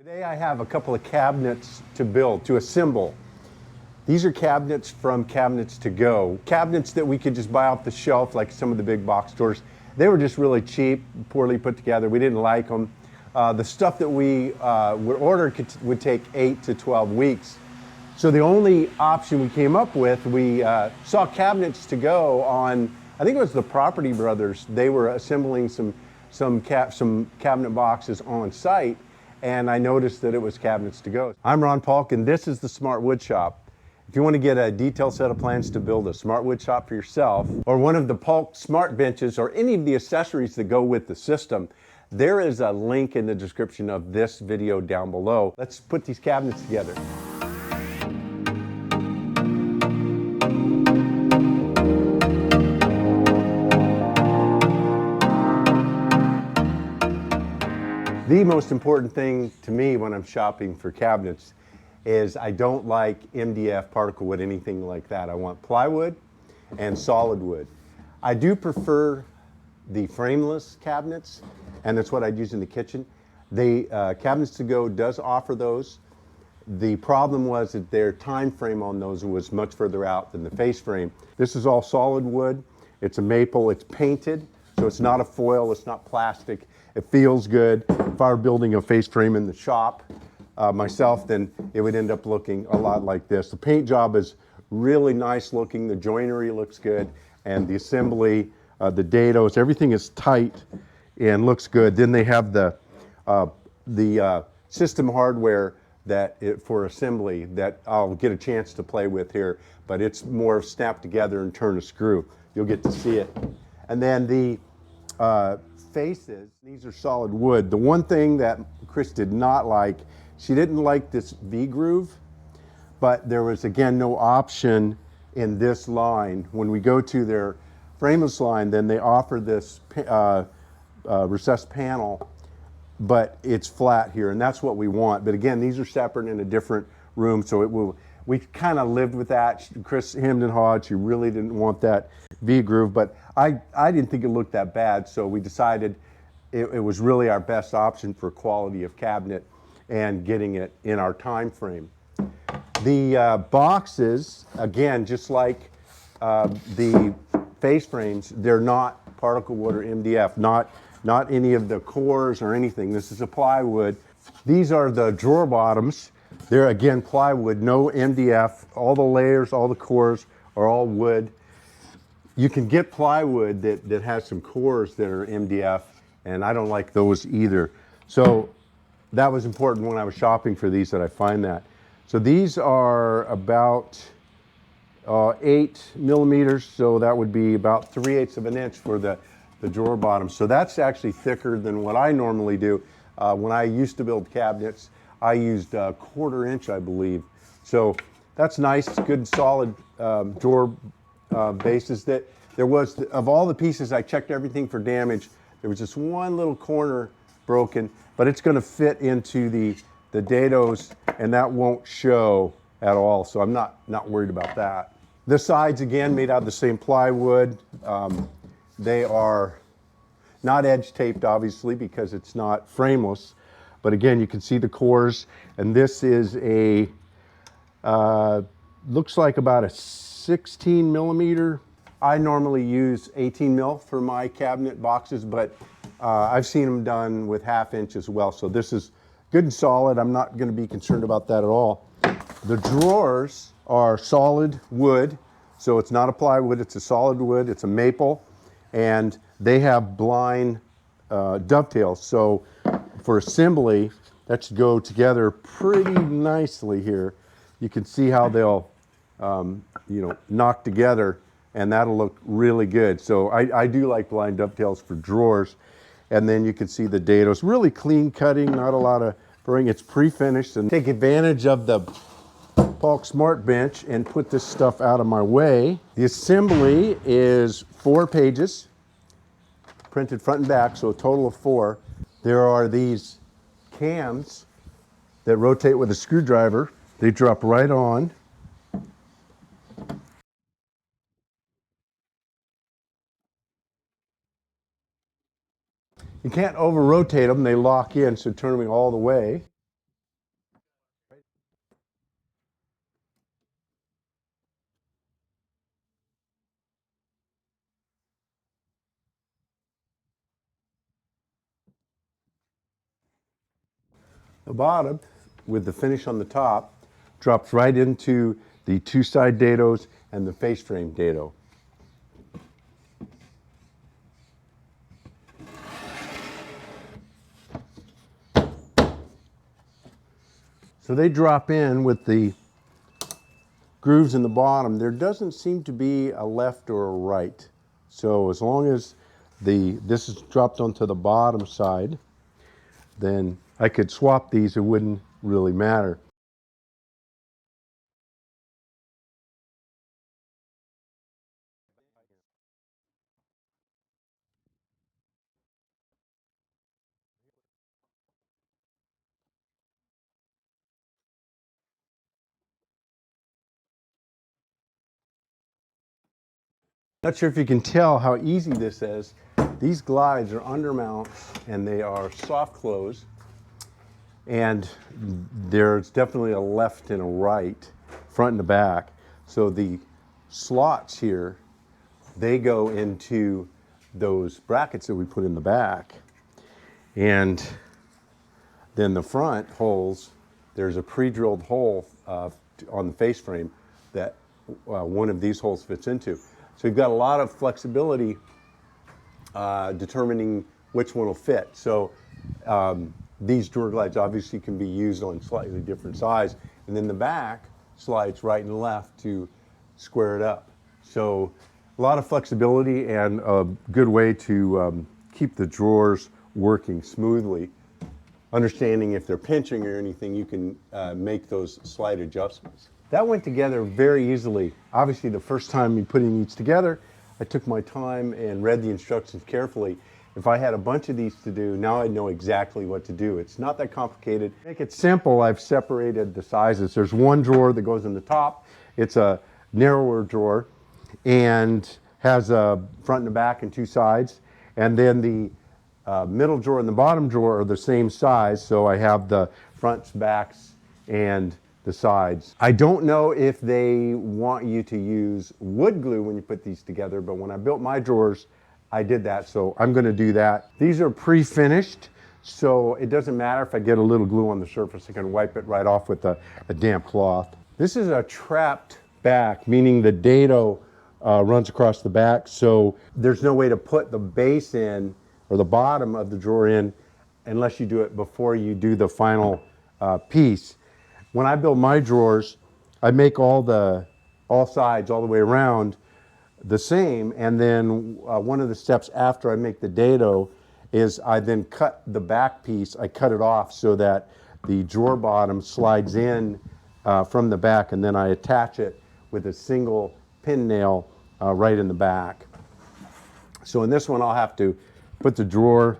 Today I have a couple of cabinets to build, to assemble. These are cabinets from CabinetsToGo. Cabinets that we could just buy off the shelf like some of the big box stores. They were just really cheap, poorly put together. We didn't like them. The stuff that we would order would take 8 to 12 weeks. So the only option we came up with, we saw CabinetsToGo on, I think it was the Property Brothers. They were assembling some cabinet boxes on site, and I noticed that it was CabinetsToGo. I'm Ron Paulk, and this is the Smart Wood Shop. If you want to get a detailed set of plans to build a smart wood shop for yourself, or one of the Paulk smart benches, or any of the accessories that go with the system, there is a link in the description of this video down below. Let's put these cabinets together. The most important thing to me when I'm shopping for cabinets is I don't like MDF, particle wood, anything like that. I want plywood and solid wood. I do prefer the frameless cabinets, and that's what I'd use in the kitchen. The CabinetsToGo does offer those. The problem was that their time frame on those was much further out than the face frame. This is all solid wood. It's a maple. It's painted, so it's not a foil. It's not plastic. It feels good. If I were building a face frame in the shop myself, then it would end up looking a lot like this. The paint job is really nice looking. The joinery looks good, and the assembly, the dados, everything is tight and looks good. Then they have the system hardware for assembly that I'll get a chance to play with here, but it's more snap together and turn a screw. You'll get to see it. And then the faces, these are solid wood. The one thing that Chris did not like, she didn't like this V-groove, but there was, again, no option in this line. When we go to their frameless line, then they offer this recessed panel, but it's flat here, and that's what we want. But again, these are separate in a different room, so we kind of lived with that. Chris hemmed and hawed. She really didn't want that V-groove, but I didn't think it looked that bad, so we decided it was really our best option for quality of cabinet and getting it in our time frame. The boxes, again, just like the face frames, they're not particle wood or MDF, not any of the cores or anything. This is a plywood. These are the drawer bottoms. They're, again, plywood, no MDF. All the layers, all the cores are all wood. You can get plywood that has some cores that are MDF, and I don't like those either. So that was important when I was shopping for these, that I find that. So these are about 8 millimeters, so that would be about 3/8 of an inch for the drawer bottom. So that's actually thicker than what I normally do. When I used to build cabinets, I used 1/4 inch, I believe. So that's nice, good solid drawer bases. That there was, of all the pieces, I checked everything for damage. There was just one little corner broken, but it's going to fit into the dados, and that won't show at all. So I'm not worried about that. The sides, again, made out of the same plywood. They are not edge taped, obviously, because it's not frameless. But again, you can see the cores, and this is a, looks like about a 16 millimeter. I normally use 18 mil for my cabinet boxes, but I've seen them done with 1/2 inch as well. So this is good and solid. I'm not going to be concerned about that at all. The drawers are solid wood, so it's not a plywood, it's a solid wood, it's a maple, and they have blind dovetails. So for assembly, that should go together pretty nicely here. You can see how they'll knock together, and that'll look really good. So I do like blind dovetails for drawers. And then you can see the dados, really clean cutting, not a lot of burring. It's pre-finished. And take advantage of the Paulk Smart Bench and put this stuff out of my way. The assembly is 4 pages, printed front and back, so a total of 4. There are these cams that rotate with a screwdriver. They drop right on. You can't over rotate them, they lock in, so turn them all the way. The bottom, with the finish on the top, drops right into the two-side dados and the face frame dado. So they drop in with the grooves in the bottom. There doesn't seem to be a left or a right. So as long as this is dropped onto the bottom side, then I could swap these, it wouldn't really matter. Not sure if you can tell how easy this is. These glides are undermounts and they are soft close, and there's definitely a left and a right, front and the back. So the slots here, they go into those brackets that we put in the back. And then the front holes, there's a pre-drilled hole on the face frame that one of these holes fits into. So you've got a lot of flexibility determining which one will fit. So these drawer glides obviously can be used on slightly different size. And then the back slides right and left to square it up. So a lot of flexibility and a good way to keep the drawers working smoothly. Understanding if they're pinching or anything, you can make those slight adjustments. That went together very easily. Obviously, the first time you putting these together, I took my time and read the instructions carefully. If I had a bunch of these to do, now I know exactly what to do. It's not that complicated. To make it simple, I've separated the sizes. There's one drawer that goes in the top. It's a narrower drawer and has a front and a back and two sides. And then the middle drawer and the bottom drawer are the same size, so I have the fronts, backs, and the sides. I don't know if they want you to use wood glue when you put these together, but when I built my drawers, I did that, so I'm going to do that. These are pre-finished, so it doesn't matter if I get a little glue on the surface. I can wipe it right off with a damp cloth. This is a trapped back, meaning the dado runs across the back, so there's no way to put the base in or the bottom of the drawer in unless you do it before you do the final piece. When I build my drawers, I make all sides all the way around the same, and then one of the steps after I make the dado is I then cut the back piece. I cut it off so that the drawer bottom slides in from the back, and then I attach it with a single pin nail right in the back. So in this one, I'll have to put the drawer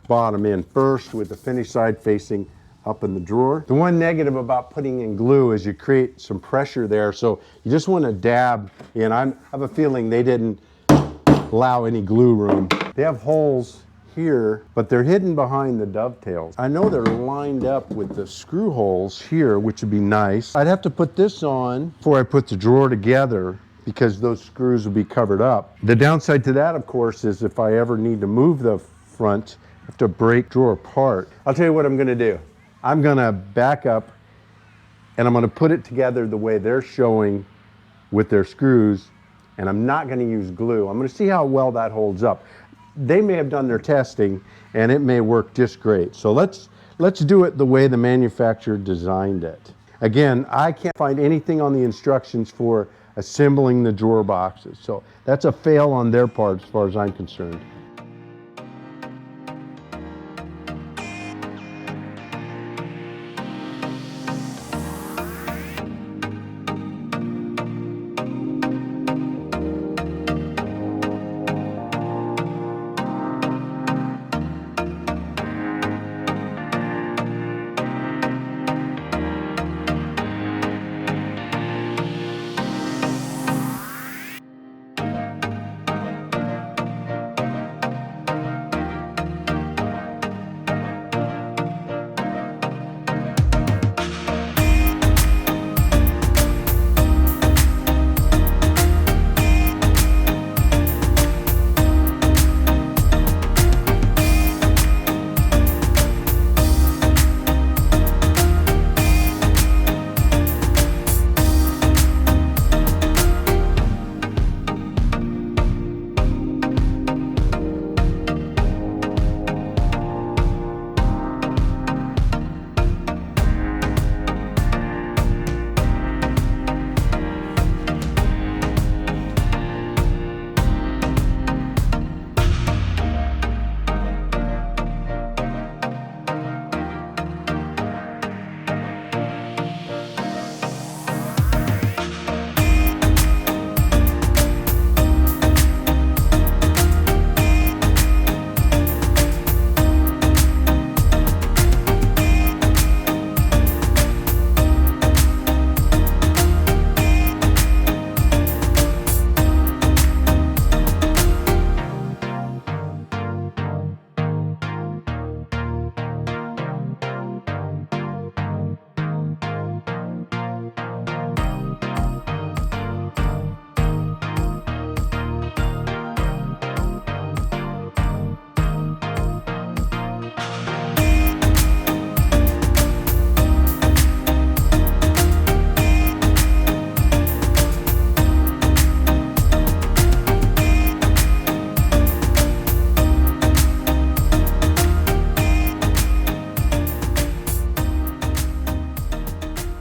bottom in first with the finished side facing up in the drawer. The one negative about putting in glue is you create some pressure there, so you just want to dab in. I have a feeling they didn't allow any glue room. They have holes here, but they're hidden behind the dovetails. I know they're lined up with the screw holes here, which would be nice. I'd have to put this on before I put the drawer together because those screws will be covered up. The downside to that, of course, is if I ever need to move the front, I have to break drawer apart. I'll tell you what I'm going to do. I'm going to back up and I'm going to put it together the way they're showing with their screws, and I'm not going to use glue. I'm going to see how well that holds up. They may have done their testing and it may work just great. So let's do it the way the manufacturer designed it. Again, I can't find anything on the instructions for assembling the drawer boxes. So that's a fail on their part as far as I'm concerned.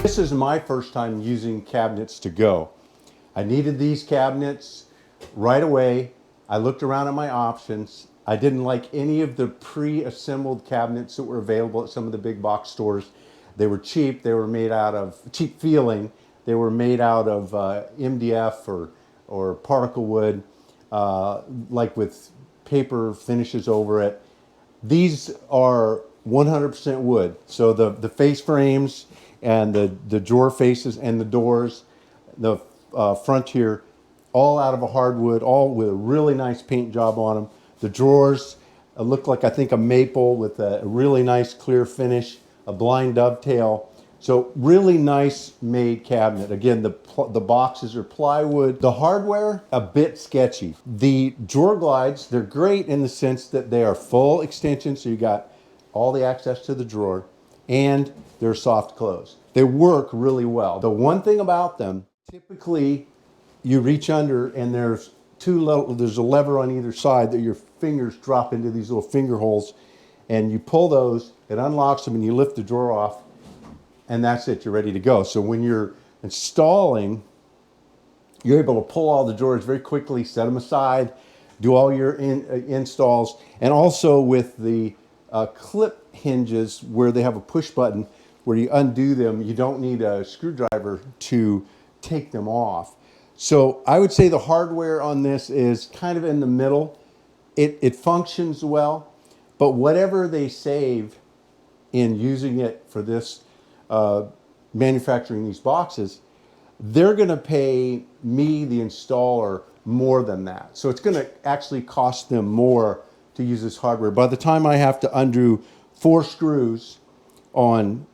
This is my first time using CabinetsToGo. I needed these cabinets right away. I looked around at my options. I didn't like any of the pre-assembled cabinets that were available at some of the big box stores. They were cheap. They were made out of cheap feeling. They were made out of MDF or particle wood, like with paper finishes over it. These are 100% wood. So the face frames and the drawer faces and the doors, the front here, all out of a hardwood, all with a really nice paint job on them. The drawers look like, I think, a maple with a really nice clear finish, a blind dovetail. So really nice made cabinet. Again, the boxes are plywood. The hardware, a bit sketchy. The drawer glides, they're great in the sense that they are full extension, so you got all the access to the drawer, and they're soft close. They work really well. The one thing about them, typically you reach under and there's a lever on either side that your fingers drop into these little finger holes, and you pull those, it unlocks them, and you lift the drawer off, and that's it, you're ready to go. So when you're installing, you're able to pull all the drawers very quickly, set them aside, do all your installs, and also with the clip hinges where they have a push button where you undo them, you don't need a screwdriver to take them off. So I would say the hardware on this is kind of in the middle. It functions well, but whatever they save in using it for this manufacturing these boxes, they're going to pay me, the installer, more than that. So it's going to actually cost them more to use this hardware. By the time I have to undo 4 screws on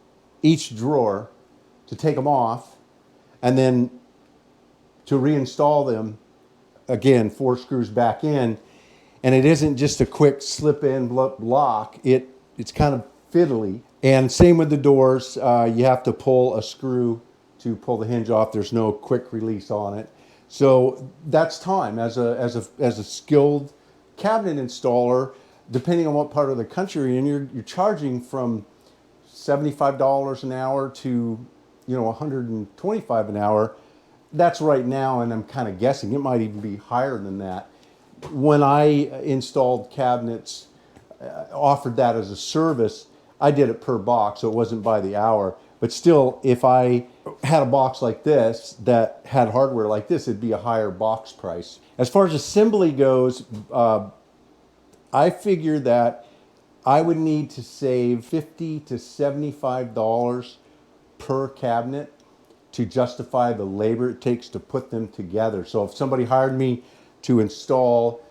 each drawer to take them off, and then to reinstall them, again, 4 screws back in, and it isn't just a quick slip in lock, it's kind of fiddly. And same with the doors, you have to pull a screw to pull the hinge off. There's no quick release on it. So that's time. As a skilled cabinet installer, depending on what part of the country you're in, you're charging from $75 an hour to $125 an hour. That's right now, and I'm kind of guessing it might even be higher than that. When I installed cabinets, offered that as a service, I did it per box, so it wasn't by the hour. But still, if I had a box like this that had hardware like this, it'd be a higher box price. As far as assembly goes, I figured that I would need to save $50 to $75 per cabinet to justify the labor it takes to put them together. So if somebody hired me to install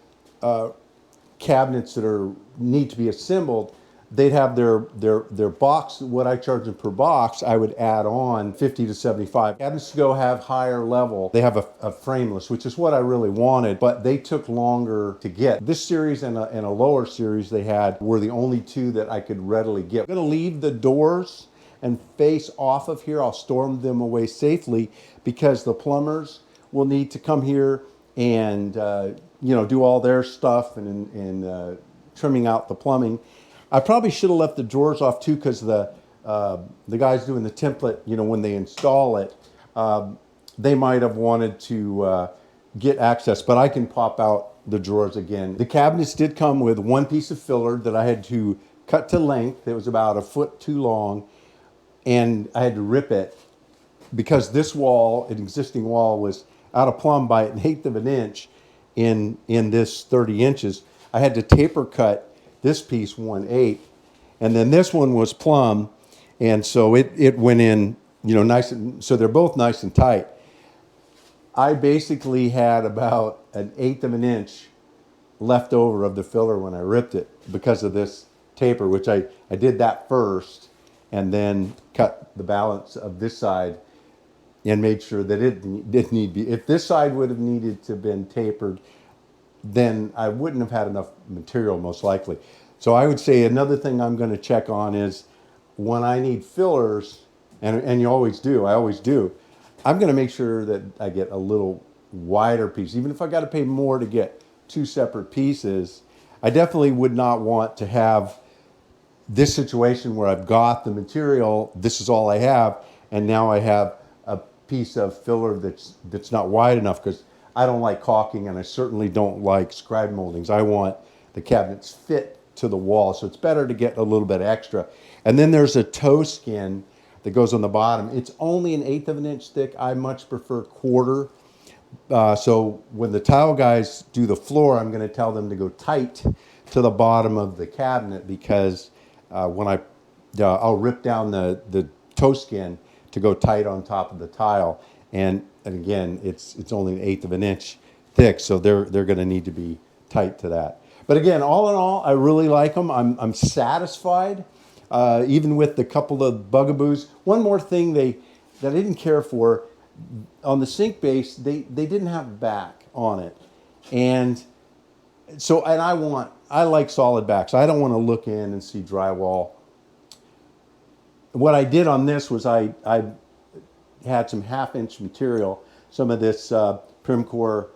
cabinets that need to be assembled, they'd have their box, what I charge them per box, I would add on 50 to 75. CabinetsToGo have higher level. They have a frameless, which is what I really wanted, but they took longer to get. This series and a lower series they had were the only 2 that I could readily get. I'm gonna leave the doors and face off of here. I'll store them away safely because the plumbers will need to come here and do all their stuff and trimming out the plumbing. I probably should have left the drawers off too, because the guys doing the template, when they install it, they might have wanted to get access, but I can pop out the drawers again. The cabinets did come with 1 piece of filler that I had to cut to length. It was about 1 foot too long, and I had to rip it because this wall, an existing wall, was out of plumb by 1/8 of an inch in this 30 inches. I had to taper cut this piece 1/8, and then this one was plumb, and so it went in, nice, and so they're both nice and tight. I basically had about 1/8 of an inch left over of the filler when I ripped it because of this taper, which I did that first, and then cut the balance of this side and made sure that it did need to be. If this side would have needed to have been tapered, then I wouldn't have had enough material, most likely. So I would say another thing I'm going to check on is when I need fillers, and you always do, I always do, I'm going to make sure that I get a little wider piece. Even if I got to pay more to get 2 separate pieces, I definitely would not want to have this situation where I've got the material, this is all I have, and now I have a piece of filler that's not wide enough, because I don't like caulking, and I certainly don't like scribe moldings. I want the cabinets fit to the wall, so it's better to get a little bit extra. And then there's a toe skin that goes on the bottom. It's only 1/8 of an inch thick. I much prefer quarter. So when the tile guys do the floor, I'm going to tell them to go tight to the bottom of the cabinet, because when I'll rip down the toe skin to go tight on top of the tile, and again, it's only 1/8 of an inch thick, so they're going to need to be tight to that. But again, all in all, I really like them. I'm satisfied, even with the couple of bugaboos. One more thing that I didn't care for, on the sink base, they didn't have back on it, and so, and I like solid backs. I don't want to look in and see drywall. What I did on this was I had some 1/2 inch material, some of this Primcore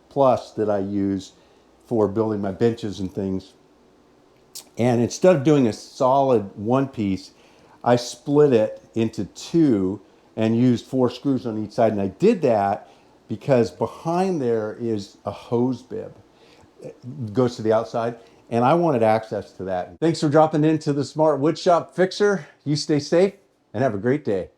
Plus that I use for building my benches and things. And instead of doing a solid one piece, I split it into two and used 4 screws on each side. And I did that because behind there is a hose bib. It goes to the outside, and I wanted access to that. Thanks for dropping into the Smart Woodshop Fixer. You stay safe and have a great day.